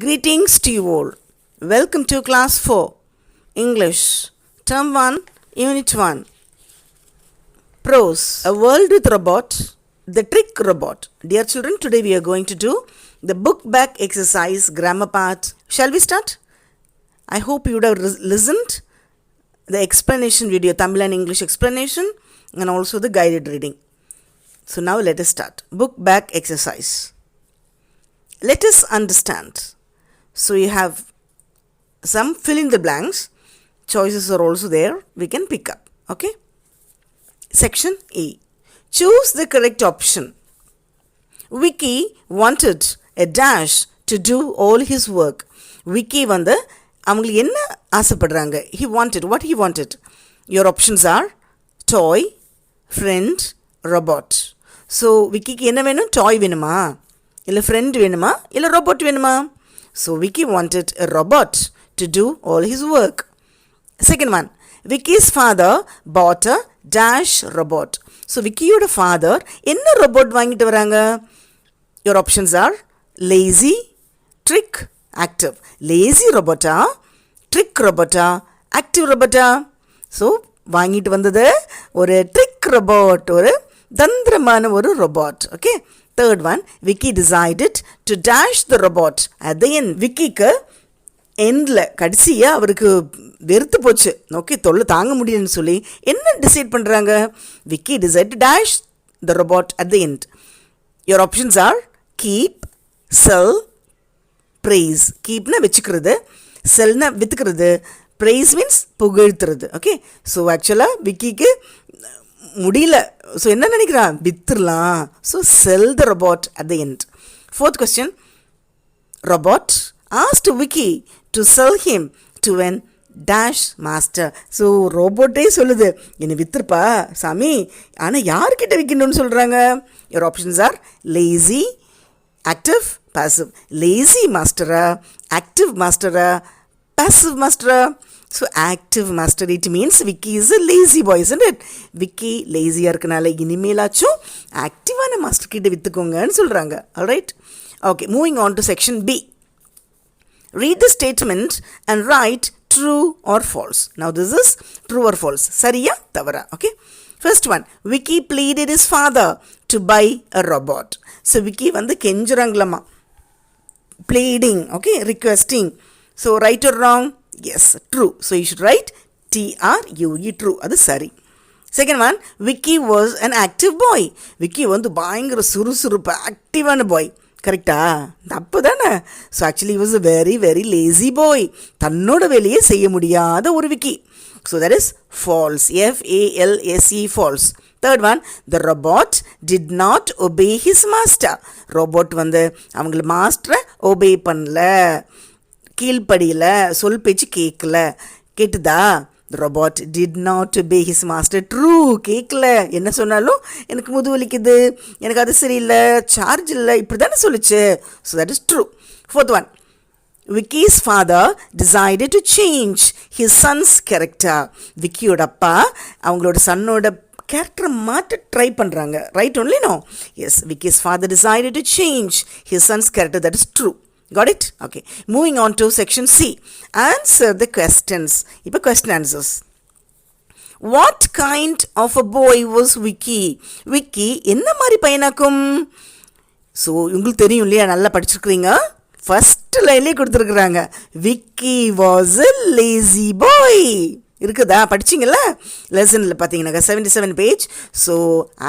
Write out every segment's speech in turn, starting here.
Greetings to you all. Welcome to Class 4, English, Term 1, Unit 1. Prose, A World with Robot, The Trick Robot. Dear children, today we are going to do the book back exercise grammar part. Shall we start? I hope you would have listened the explanation video, Tamil and English explanation, and also the guided reading. So now let us start. Book back exercise. Let us understand. So you have some fill in the blanks. Choices are also there. We can pick up. Okay. Section A. Choose the correct option. Vicky wanted a dash to do all his work. Vicky வந்து அவங்களுக்கு என்ன ஆசைப்படுறாங்க? He wanted. What he wanted? Your options are toy, friend, robot. So விக்கிக்கு என்ன வேணும்? Toy வேணுமா? இல்லை friend வேணுமா? இல்லை robot வேணுமா? So Vicky wanted a robot to do all his work. Second one, Vicky's father bought a dash robot. So Vickyயோட father என்ன robot வாங்கிட்டு வராங்க? Your options are lazy, trick, active. Lazy robota, trick robota, active robota. So வாங்கிட்டு வந்தது ஒரு trick robot, ஒரு தந்திரமான ஒரு robot. Okay. Third one, Vicky decided to dash the robot at the end. Vickyக்கு எண்டில் கடைசியாக அவருக்கு வெறுத்து போச்சு. ஓகே, தொல்லை தாங்க முடியும்னு சொல்லி என்ன டிசைட் பண்ணுறாங்க? Vicky decided to dash the robot at the end. Your options are keep, sell, praise. Keepனா வச்சுக்கிறது, செல்னா விற்றுக்கிறது, praise means புகழ்த்துறது. ஓகே, ஸோ ஆக்சுவலாக விக்கிக்கு முடியல. ஸோ என்ன நினைக்கிறான்? வித்துடலாம். So sell the robot at the end. Fourth question, robot asked Vicky to sell him to an dash master. So ரோபோட்டே சொல்லுது, என்னை வித்துருப்பா சாமி, ஆனால் யார்கிட்ட விற்கணும்னு சொல்கிறாங்க? your options are lazy, active, passive. lazy மாஸ்டரா, active மாஸ்டரா, passive மாஸ்டரா? So active master, it means Vicky is a lazy boy, isn't it? Vicky lazy-யா இருக்கனால இனிமேலாச்சும் ஆக்டிவான master கிட்ட வித்துக்கோங்கன்னு சொல்கிறாங்க. Alright? Okay, moving on to section B. Read the statement and write true or false. Now this is true or false. சரியா தவறா? Okay. First one, Vicky pleaded his father to buy a robot. So Vicky வந்து கெஞ்சுறாங்களாமா. Pleading, okay, requesting. So right or wrong? Yes, true. So you should write T-R-U-E, true. அது சரி. Second one, Vicky was an active boy. Vicky வந்து பயங்கர சுறுசுறுப்பு ஆக்டிவான பாய். கரெக்டா? தப்பு தானே? So actually was a very very lazy boy. தன்னோட வேலையை செய்ய முடியாத ஒரு Vicky. So that is false. F-A-L-S-E, false. Third one, the robot did not obey his master. Robot வந்து அவங்கள மாஸ்டரை ஒபே பண்ணல, கீழ்ப்படியில், சொல் பேச்சு கேட்கல. கேட்டுதா? The robot did not obey his master. True. கேட்கல. என்ன சொன்னாலும் எனக்கு முது வலிக்குது, எனக்கு அது சரியில்லை, சார்ஜ் இல்லை, இப்படி தானே சொல்லிச்சு. So that is true. Fourth one, Vicky's father decided to change his son's character. விக்கியோட அப்பா அவங்களோட சன்னோட கேரக்டரை மாற்ற ட்ரை பண்ணுறாங்க. Right only? No. Yes, Vicky's father decided to change his son's character. That is true. Got it? Okay. Moving on to section C. Answer the questions. இப்போ question answers. What kind of a boy was Vicky? Vicky என்ன மாதிரி பையனாக்கும்? So உங்களுக்கு தெரியும் இல்லையா, நல்லா படிச்சிருக்கிறீங்க. First லைன்லேயே கொடுத்துருக்குறாங்க, Vicky was a lazy boy. இருக்குதா? படிச்சிங்களா? லெசனில் பார்த்தீங்கன்னாக்கா 77 page. So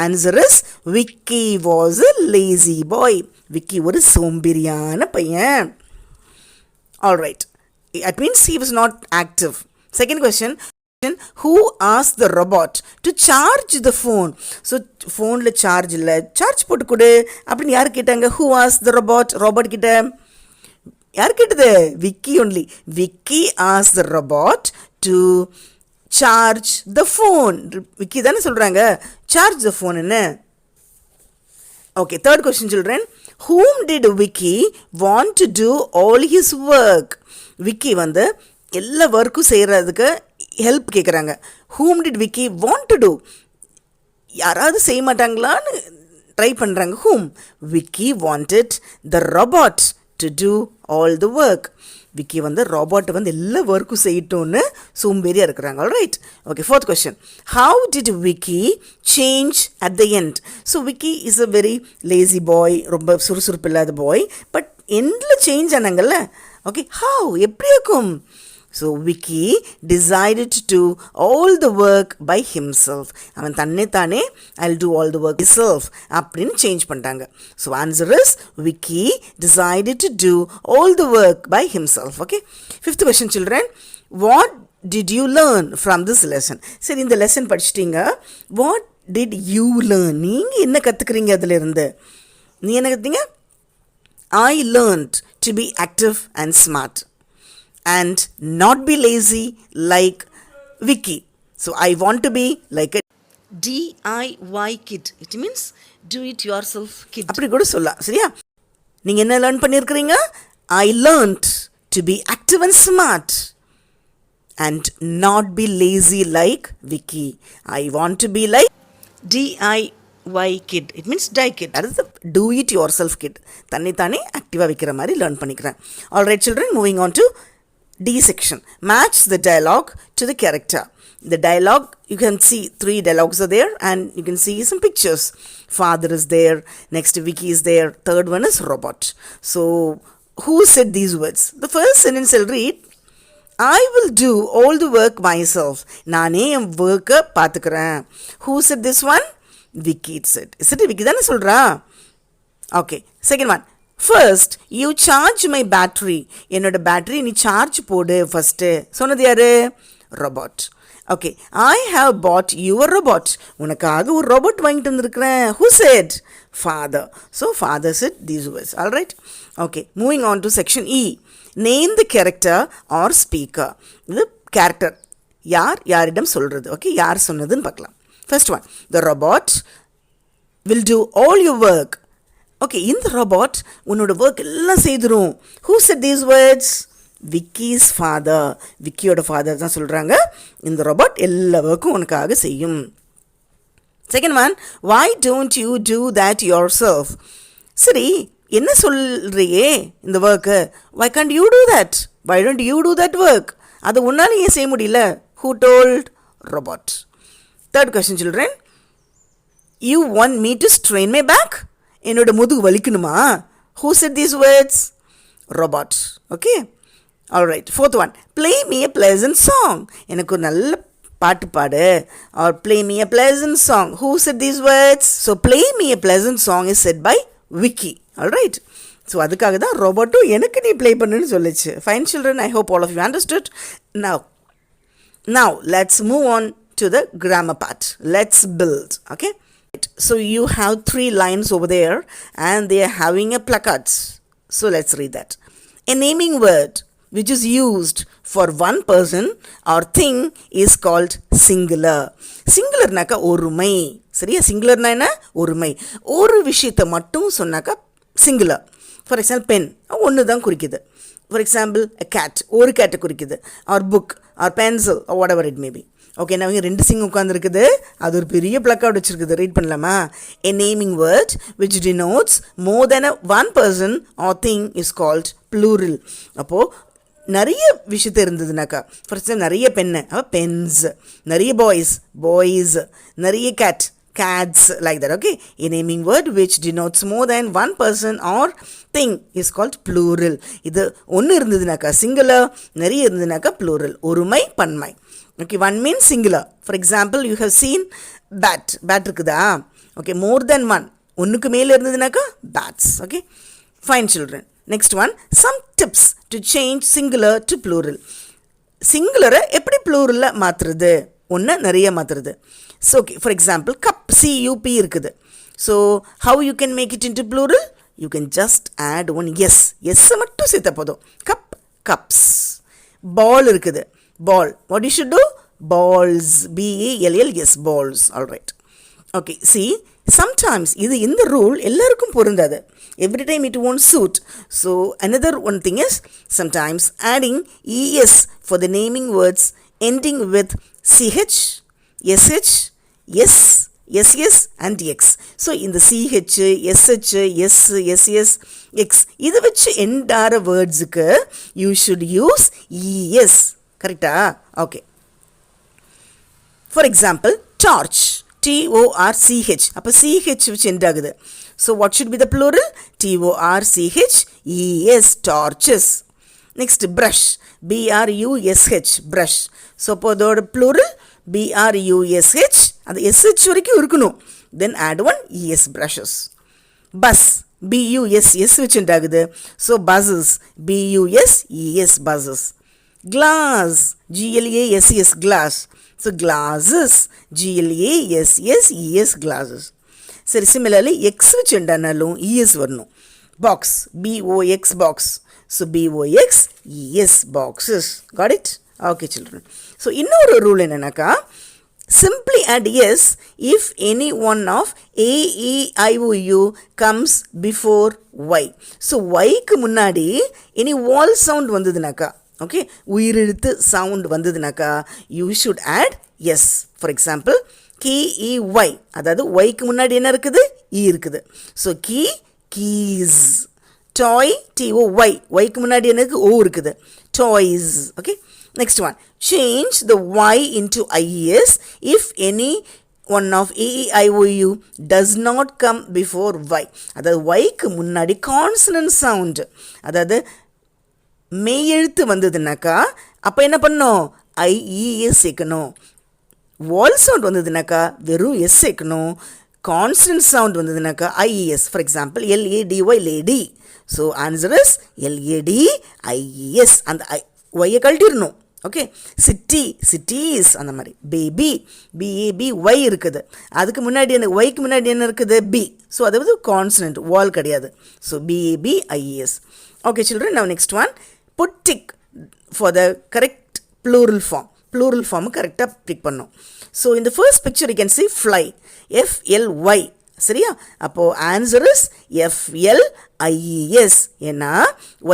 answer is Vicky was a lazy boy. Vicky ஒரு சோம்பேறியான பையன். Alright, it means he was not active. Second question, who asked the robot to charge the phone? So ஃபோனில் charge இல்லை, charge போட்டு கொடு அப்படின்னு யார் கேட்டாங்க? who asked the robot? Robot கிட்ட. யார் கேட்டது? Vicky only. Vicky asked the robot to charge the phone. Vicky தானே சொல்கிறாங்க charge the phone என்ன. Okay, third question children, whom did Vicky want to do all his work? Vicky வந்து எல்லா ஒர்க்கும் செய்கிறதுக்கு ஹெல்ப் கேட்குறாங்க. whom did Vicky want to do? யாராவது செய்ய மாட்டாங்களான்னு ட்ரை பண்ணுறாங்க. whom? Vicky wanted the robot to do all the work. Vicky வந்து Robert வந்து எல்லா ஒர்க்கும் செய்யட்டும்னு சோம்பேறியாக இருக்கிறாங்க. Alright. Okay, fourth question. How did Vicky change at the end? So Vicky is a very lazy பாய், ரொம்ப சுறுசுறுப்பு இல்லாத பாய். பட் எண்டில் சேஞ்ச் ஆனாங்கல்ல. ஓகே, ஹவு எப்படி இருக்கும்? So Vicky decided to do all the work by himself. அவன் தன்னைத்தானே I'll do all the work himself அப்படின்னு change பண்ணிட்டாங்க. So answer is Vicky decided to do all the work by himself. Okay, fifth question children. What did you learn from this lesson? சரி, இந்த lesson படிச்சிட்டிங்க. வாட் did you learn? நீங்கள் என்ன கற்றுக்குறீங்க அதிலிருந்து? நீ என்ன கற்றுங்க? I learned to be active and smart and not be lazy like Vicky. So I want to be like a DIY kid. It means do it yourself kid. அப்படி கூட சொல்லலாம். சரியா? நீங்க என்ன லேர்ன் பண்ணியிருக்கிறீங்க? I learned to be active and smart and not be lazy like Vicky. I want to be like DIY kid. It means die kid. That is the do it yourself kid. தன்னைத்தானே ஆக்டிவாக வைக்கிற மாதிரி learn பண்ணிக்கிறேன். All right children, moving on to D section. Match the dialogue to the character. The dialogue, you can see 3 dialogues are there and you can see some pictures. Father is there, next Vicky is there, third one is robot. So who said these words? The first sentence I'll read. I will do all the work myself. நானே என் work பார்த்துக்கிறேன். Who said this one? Vicky said. Is it Vicky தானே சொல்றா? Okay, second one. First, you charge my battery. என்னோட battery நீ charge போடு first. சொன்னது யாரு? robot. Okay, I have bought you a robot. உனக்காக ஒரு robot வாங்கிட்டு வந்திருக்கிறேன். Who said? Father. So, father said these words. All right? Okay, moving on to section E. Name the character or speaker. இது character. யாரிடம் சொல்கிறது. Okay, யார் சொன்னதுன்னு பார்க்கலாம். First one, the robot will do all your work. Okay, இந்த robot உன்னோட work எல்லாம் செய்துரும். Who said these words? Vicky's father. விக்கியோட ஃபாதர் தான் சொல்கிறாங்க இந்த ராபோட் எல்லா ஒர்க்கும் உனக்காக செய்யும். Second one, why don't you do that yourself? சரி, என்ன சொல்கிறியே இந்த ஒர்க்கு? Why can't you do that? Why don't you do that work? அதை உன்னால் ஏன் செய்ய முடியல? Who told? Robot. Third question children. You want me to strain my back? என்னோட முதுகு வலிக்கணுமா? Who said these words? Robot. Okay, all right. Fourth one, play me a pleasant song. எனக்கு ஒரு நல்ல பாட்டு பாடு. Or play me a pleasant song. Who said these words? So play me a pleasant song is said by Vicky. All right. So அதுக்காக தான் ரோபோட்டும் எனக்கு நீ play பண்ணுன்னு சொல்லிச்சு. Fine children, I hope all of you understood. Now let's move on to the grammar part. Let's build. Okay. So you have 3 lines over there and they are having a placards. So let's read that. A naming word which is used for one person or thing is called singular. Singular naka ஒருமை. சரியா? singular-னா என்ன? ஒருமை. ஒரு விஷயத்தை மட்டும் சொன்னாக்கா singular. For example, pen ஒன்று தான் குறிக்குது. For example, a cat ஒரு கேட்டை குறிக்குது. Or book or pencil or whatever it may be. Okay, நான் இங்கே 2 சிங் உட்காந்துருக்குது. அது ஒரு பெரிய பிளக்கார்டு வச்சுருக்குது. ரீட் பண்ணலாமா? A naming word which denotes more than one person or thing is called plural. அப்போது நிறைய விஷயத்தை இருந்ததுனாக்கா, ஃபார் எக்ஸாம்பிள் நிறைய பென்னு, அப்போ பென்ஸ், நிறைய பாய்ஸ், நிறைய cats, like that. Okay, a naming word which denotes more than one person or thing is called plural. இது ஒன்று இருந்ததுனாக்கா singular, நிறைய இருந்ததுனாக்கா plural. ஒருமை, பன்மை. Okay, one means singular. For example, you have seen bat இருக்குதா? Okay, more than one. ஒன்றுக்கு மேலே இருந்ததுனாக்கா bats. Okay, fine children. Next one, some tips to change singular to plural. சிங்குலரை எப்படி ப்ளூரலில் மாற்றுறது? ஒன்று நிறைய மாற்றுறது. So okay, for example cup, CUP இருக்குது. So how you can make it into plural? You can just add one S மட்டும் சேர்த்த போதும். Cup, cups. பால் இருக்குது. Ball. What you should do? Balls. BALL. Yes, balls. All right. Okay. See, sometimes இது இந்த rule எல்லாருக்கும் பொருந்தாது. Every time it won't suit. So another one thing is sometimes adding ES for the naming words ending with CH, SH, S SS and X. So இந்த CH, SH, S, SS, X இது வச்சு end ஆற வேர்ட்ஸுக்கு you should use ES. கரெக்டா? Okay. For example, torch. T-O-R-C-H. அப்போ CH which end ஆகுது. So what should be the plural? T-O-R-C-H-E-S, torches. Next, brush. B-R-U-S-H, brush. So அப்போ அதோட plural B-R-U-S-H. அது SH வரைக்கும் இருக்கணும். Then add one E-S, brushes. Bus. B-U-S-S which end ஆகுது. So buses. B-U-S-E-S, buses. Glass. G-L-A-S-S, glass. So glasses. G-L-A-S-S-E-S, glasses. சரி, similarly X which endanaலும் ES வரணும். Box. B-O-X, box. So B-O-X-E-S, boxes. Got it? Okay children. So இன்னொரு rule என்னன்னாக்கா, simply add yes if any one of A, E, I, O, U comes before Y. So Yக்கு முன்னாடி any vowel sound வந்ததுனாக்கா, okay, உயிரெழுத்து sound வந்ததுனாக்கா, you should add yes. For example, key, E, Y. அதாவது Yக்கு முன்னாடி என்ன இருக்குது? E இருக்குது. So key, keys. Toy, T-O-Y. Yக்கு முன்னாடி எனக்கு O இருக்குது. Toys. Okay. Next one. Change the Y into IES if any one of A, E, I, O, U does not come before Y. அதாவது Yக்கு முன்னாடி consonant sound, அதாவது மெய் எழுத்து வந்ததுனாக்கா அப்போ என்ன பண்ணணும்? IES சேர்க்கணும். வால் சவுண்ட் வந்ததுனாக்கா வெறும் எஸ் சேர்க்கணும். கான்ஸ்டன்ட் சவுண்ட் வந்ததுனாக்கா IES. For example LADY, lady. So answer is LADIES. அந்த ஒய்யை கழட்டிடணும். ஓகே. சிட்டி, சிட்டிஸ், அந்த மாதிரி. பேபி, BABY இருக்குது. அதுக்கு முன்னாடி என்ன? ஒய்க்கு முன்னாடி என்ன இருக்குது? B. ஸோ அதாவது கான்ஸ்டன்ட், வால் கிடையாது. So BABIES. Okay children, now next one. Put tick for the correct plural form. Plural form correctா pick பண்ணோம். So in the first picture you can see fly. F-L-Y. சரியா? அப்போ answer is F-L-I-E-S. ஏன்னா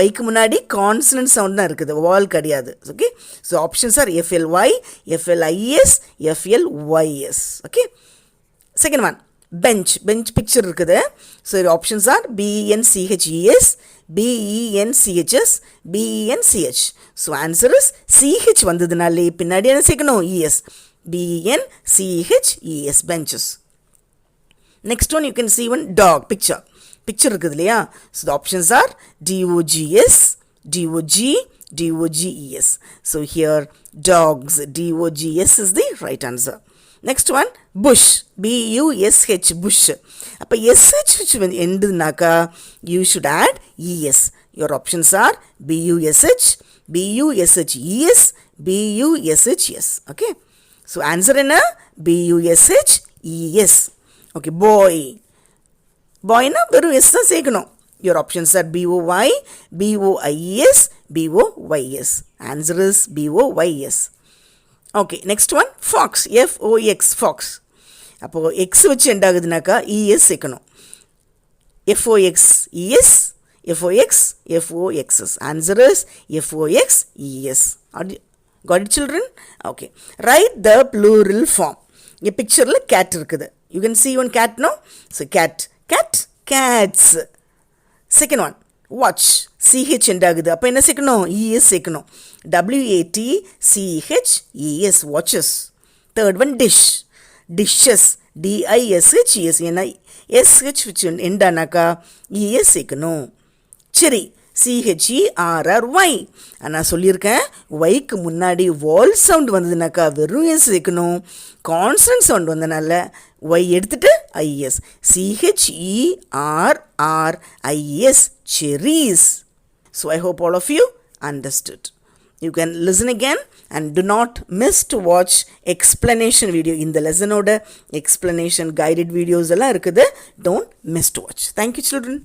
Yக்கு முன்னாடி consonant sound தான் இருக்குது, vowel கிடையாது. Okay. So options are F-L-Y, F-L-I-E-S, F-L-Y-S. Okay. Second one. Bench. Bench picture இருக்குது. So your options are B-E-N-C-H-E-S, B-E-N-C-H-S, B-E-N-C-H. So answer is CH வந்ததுனாலே பின்னாடி என்ன சேர்க்கணும்? ES. B-E-N-C-H-E-S, benches. Next one you can see one dog picture. Picture இருக்குது இல்லையா? So the options are D-O-G-S, D-O-G, D-O-G-E-S. So here dogs, D-O-G-S is the right answer. Next one, bush. B-U-S-H, bush. அப்போ SH endனாக்கா you should add ES. Your options are B-U-S-H, B-U-S-H-E-S, B-U-S-H-S. Okay. So answer என்ன? B-U-S-H-E-S. Okay. Boy. Boyனா வெறும் S தான் சேர்க்கணும். Your options are B-O-Y, B-O-I-E-S, B-O-Y-S. Answer is B-O-Y-S. Okay, next one, fox. F-O-X, fox. அப்போ X வச்சு end ஆகுதுனாக்கா ES சேர்க்கணும். F-O-X-E-S, F-O-X, F-O-X-S. Answer is F-O-X-E-S. Got it children? Okay. Write the plural form. இங்கே பிக்சரில் cat இருக்குது. You can see one cat, no? So cat, cat, cats. Second one, watch. CH end ஆகுது. அப்போ என்ன சேர்க்கணும்? ES சேர்க்கணும். WATCHES, watches. Third one, dish. Dishes. DISHES. ஏன்னா SH end ஆனாக்கா ES சேர்க்கணும். சரி, CHERRY. நான் சொல்லியிருக்கேன் ஒய்க்கு முன்னாடி வால் சவுண்ட் வந்ததுனாக்கா வெறும் எஸ் சேர்க்கணும். கான்ஸ்டன்ட் சவுண்ட் வந்தனால ஒய் எடுத்துட்டு IES. CHERRIES, cherries. So I hope all of you understood. You can listen again and do not miss to watch explanation video. In the lesson oda explanation guided videos alla irukudhu. Don't miss to watch. Thank you children.